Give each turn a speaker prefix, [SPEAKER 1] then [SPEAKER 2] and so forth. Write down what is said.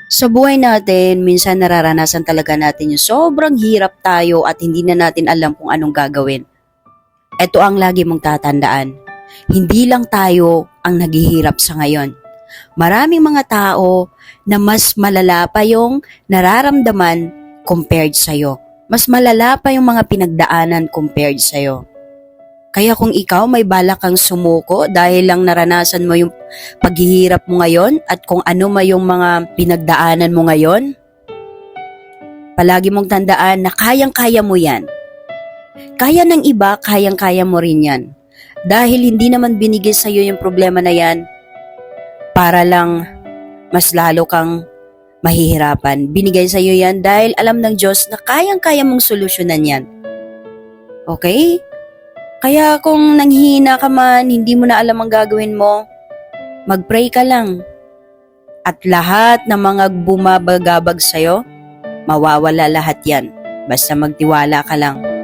[SPEAKER 1] Sa buhay natin, minsan nararanasan talaga natin yung sobrang hirap tayo at hindi na natin alam kung anong gagawin. Ito ang lagi mong tatandaan. Hindi lang tayo ang naghihirap sa ngayon. Maraming mga tao na mas malala pa yung nararamdaman compared sa'yo. Mas malala pa yung mga pinagdaanan compared sa'yo. Kaya kung ikaw may balak kang sumuko dahil lang naranasan mo yung paghihirap mo ngayon at kung ano may yung mga pinagdaanan mo ngayon, palagi mong tandaan na kayang-kaya mo yan. Kaya ng iba, kayang-kaya mo rin yan. Dahil hindi naman binigay sa'yo yung problema na yan para lang mas lalo kang mahihirapan. Binigay sa'yo yan dahil alam ng Diyos na kayang-kaya mong solusyonan yan. Okay? Kaya kung nanghihina ka man, hindi mo na alam ang gagawin mo, mag-pray ka lang. At lahat ng mga bumabagabag sa'yo, mawawala lahat yan. Basta magtiwala ka lang.